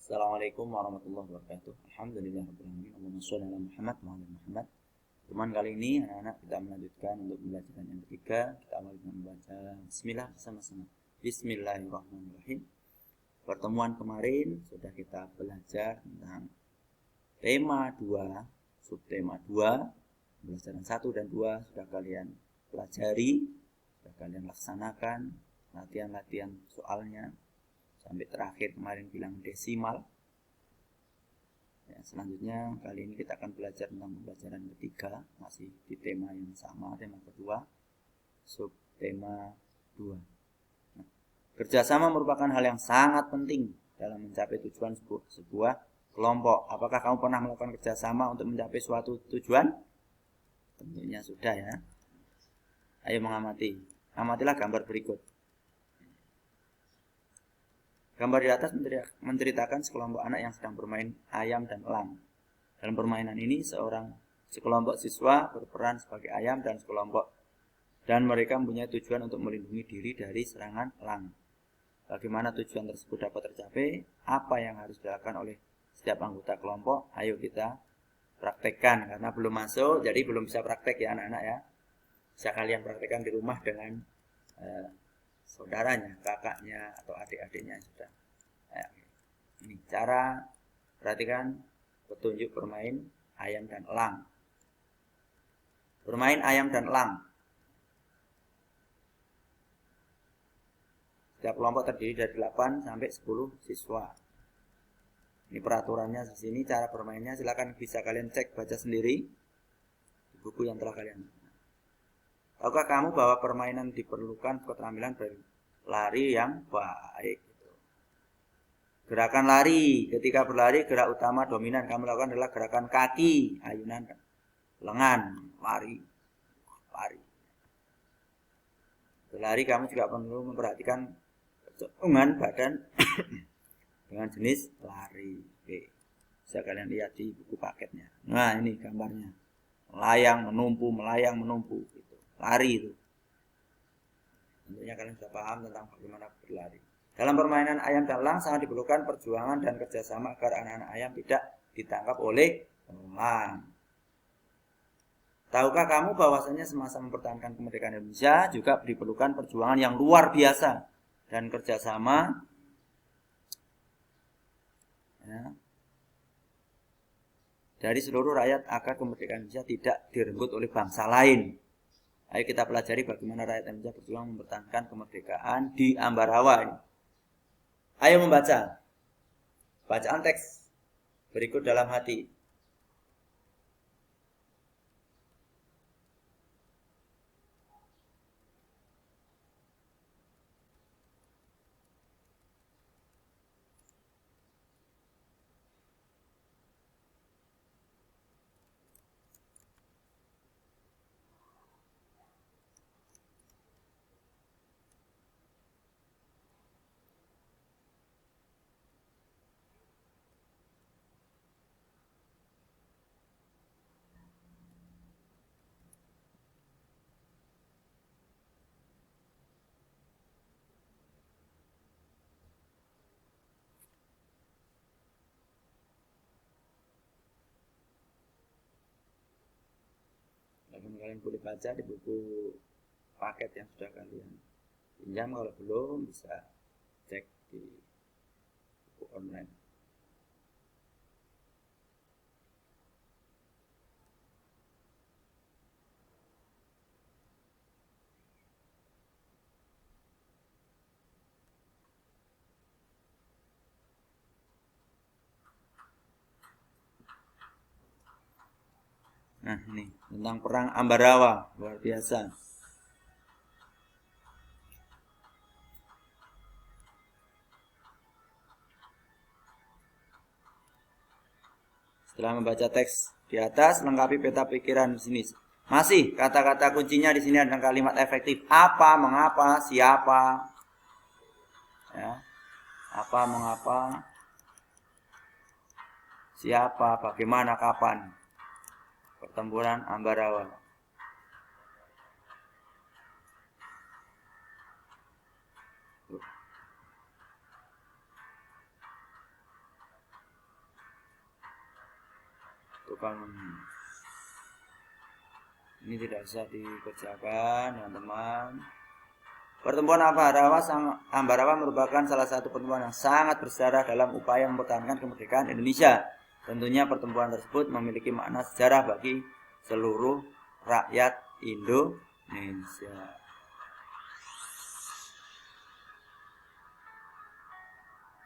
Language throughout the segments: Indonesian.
Assalamualaikum warahmatullahi wabarakatuh. Alhamdulillahirabbil alamin. Allahumma shalli ala Muhammad wa ala Muhammad. Teman kali ini anak-anak kita melanjutkan untuk pembelajaran yang ketiga. Kita awali dengan membaca bismillah bersama-sama. Bismillahirrahmanirrahim. Pertemuan kemarin sudah kita belajar tentang tema 2, subtema 2, pembelajaran 1 dan 2 sudah kalian pelajari, sudah kalian laksanakan latihan-latihan soalnya. Sampai terakhir kemarin bilang desimal. Ya, selanjutnya kali ini kita akan belajar tentang pembelajaran ketiga, masih di tema yang sama, tema kedua, subtema 2. Nah, kerjasama merupakan hal yang sangat penting dalam mencapai tujuan sebuah kelompok. Apakah kamu pernah melakukan kerjasama untuk mencapai suatu tujuan? Tentunya sudah ya. Ayo mengamati. Amatilah gambar berikut. Gambar di atas menceritakan sekelompok anak yang sedang bermain ayam dan elang. Dalam permainan ini sekelompok siswa berperan sebagai ayam dan mereka mempunyai tujuan untuk melindungi diri dari serangan elang. Bagaimana tujuan tersebut dapat tercapai? Apa yang harus dilakukan oleh setiap anggota kelompok? Ayo kita praktekkan, karena belum masuk, jadi belum bisa praktek ya anak-anak ya. Bisa kalian praktekkan di rumah dengan saudaranya, kakaknya, atau adik-adiknya sudah. Nah, ini cara perhatikan petunjuk bermain ayam dan elang. Bermain ayam dan elang. Setiap kelompok terdiri dari 8 sampai 10 siswa. Ini peraturannya di sini, cara bermainnya silakan bisa kalian cek baca sendiri di buku yang telah kalian. Tahukah kamu bahwa permainan diperlukan keterampilan berlari yang baik? Gerakan lari, ketika berlari gerak utama dominan kamu lakukan adalah gerakan kaki, ayunan lengan, lari. Berlari kamu juga perlu memperhatikan kecenderungan badan dengan jenis lari. Oke. Bisa kalian lihat di buku paketnya. Nah ini gambarnya, melayang menumpu, gitu. Lari itu. Tentunya kalian sudah paham tentang bagaimana berlari. Dalam permainan ayam dan elang sangat diperlukan perjuangan dan kerjasama agar anak-anak ayam tidak ditangkap oleh elang. Tahukah kamu bahwasanya semasa mempertahankan kemerdekaan Indonesia juga diperlukan perjuangan yang luar biasa dan kerjasama ya, dari seluruh rakyat agar kemerdekaan Indonesia tidak direnggut oleh bangsa lain. Ayo kita pelajari bagaimana rakyat Indonesia berjuang mempertahankan kemerdekaan di Ambarawa ini. Ayo membaca. Bacaan teks berikut dalam hati. Kalian boleh baca di buku paket yang sudah kalian pinjam. Kalau belum bisa cek di buku online. Nah ini tentang perang Ambarawa, luar biasa. Setelah membaca teks di atas, lengkapi peta pikiran di sini. Masih kata-kata kuncinya di sini ada kalimat efektif. Apa, mengapa, siapa, ya. Apa, mengapa, siapa, bagaimana, kapan. Pertempuran Ambarawa. tukang. Ini tidak bisa dikerjakan teman-teman. Pertemuan Ambarawa merupakan salah satu pertemuan yang sangat bersejarah dalam upaya mempertahankan kemerdekaan Indonesia. Tentunya pertemuan tersebut memiliki makna sejarah bagi seluruh rakyat Indonesia.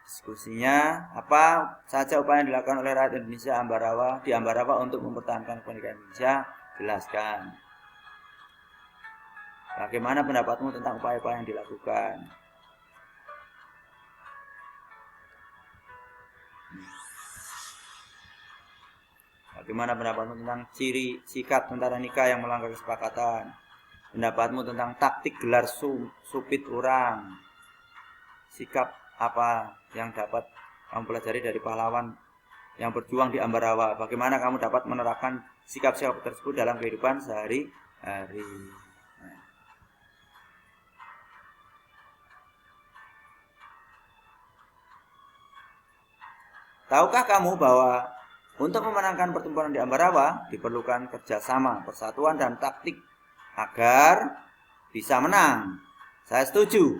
Diskusinya, apa saja upaya yang dilakukan oleh rakyat Indonesia di Ambarawa untuk mempertahankan kemerdekaan Indonesia? Jelaskan. Bagaimana pendapatmu tentang upaya-upaya yang dilakukan? Bagaimana pendapatmu tentang ciri sikap tentara nikah yang melanggar kesepakatan? Pendapatmu tentang taktik gelar supit orang? Sikap apa yang dapat kamu pelajari dari pahlawan yang berjuang di Ambarawa? Bagaimana kamu dapat menerapkan sikap-sikap tersebut dalam kehidupan sehari-hari? Tahukah kamu bahwa untuk memenangkan pertempuran di Ambarawa diperlukan kerjasama, persatuan, dan taktik agar bisa menang? Saya setuju.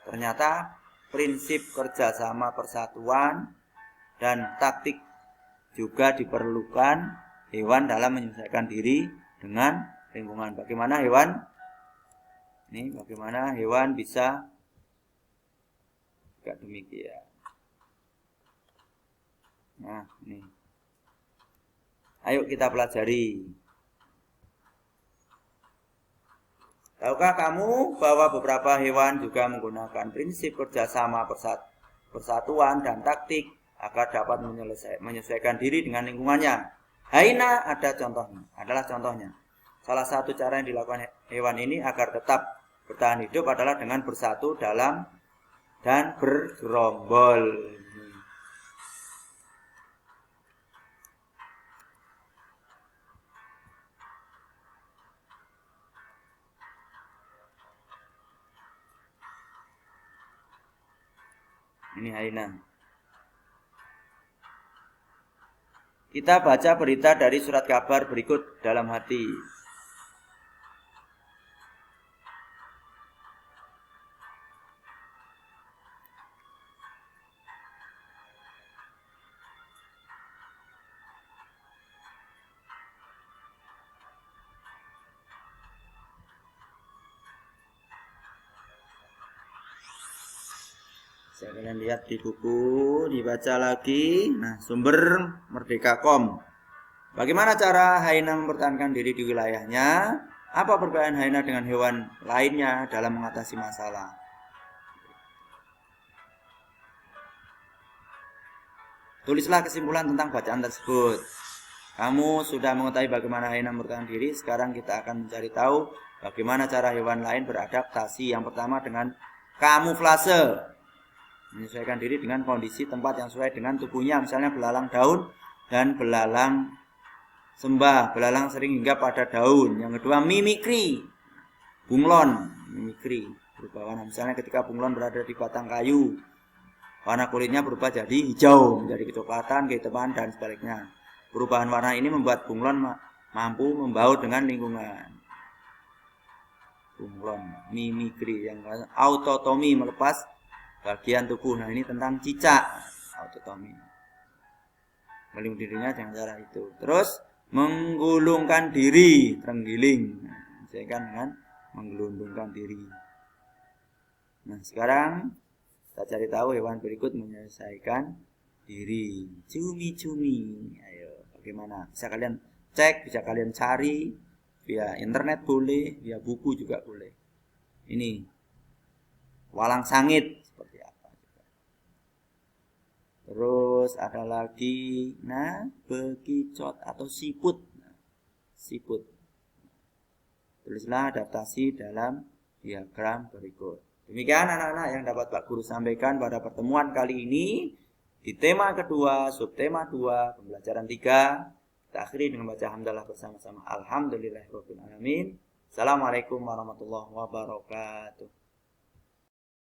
Ternyata prinsip kerjasama, persatuan, dan taktik juga diperlukan hewan dalam menyesuaikan diri dengan lingkungan. Bagaimana hewan? Ini bagaimana hewan bisa juga demikian. Nah, ini. Ayo kita pelajari. Tahukah kamu bahwa beberapa hewan juga menggunakan prinsip kerjasama, persatuan, dan taktik agar dapat menyesuaikan diri dengan lingkungannya? Hyena adalah contohnya. Salah satu cara yang dilakukan hewan ini agar tetap bertahan hidup adalah dengan bersatu dan bergerombol. Ini hyena. Kita baca berita dari surat kabar berikut dalam hati. Kalian lihat di buku, dibaca lagi. Nah, sumber Merdeka.com. Bagaimana cara hyena mempertahankan diri di wilayahnya? Apa perbedaan hyena dengan hewan lainnya dalam mengatasi masalah? Tulislah kesimpulan tentang bacaan tersebut. Kamu sudah mengetahui bagaimana hyena mempertahankan diri. Sekarang kita akan mencari tahu bagaimana cara hewan lain beradaptasi. Yang pertama dengan kamuflase. Menyesuaikan diri dengan kondisi tempat yang sesuai dengan tubuhnya, misalnya belalang daun dan belalang sembah. Belalang sering hinggap pada daun. Yang kedua mimikri, bunglon, mimikri berubah warna. Misalnya ketika bunglon berada di batang kayu, warna kulitnya berubah jadi hijau, menjadi kecoklatan, kehitaman, dan sebaliknya. Perubahan warna ini membuat bunglon mampu membaur dengan lingkungan. Bunglon, mimikri. Yang autotomi, melepas bagian tubuh. Nah, ini tentang cicak, autotomi. Melindungi dirinya dengan cara itu. Terus menggulungkan diri, terenggiling. Menyesuaikan dengan menggelundungkan diri. Nah, sekarang kita cari tahu hewan berikut menyesuaikan diri. Cumi-cumi. Ayo, bagaimana? Bisa kalian cek, bisa kalian cari via internet boleh, via buku juga boleh. Ini walang sangit. Terus ada lagi, bekicot atau siput. Siput. Tulislah adaptasi dalam diagram berikut. Demikian anak-anak yang dapat Pak Guru sampaikan pada pertemuan kali ini. Di tema kedua, subtema 2, pembelajaran 3. Kita akhiri dengan baca hamdalah bersama-sama. Alhamdulillahirrahmanirrahim. Assalamualaikum warahmatullahi wabarakatuh.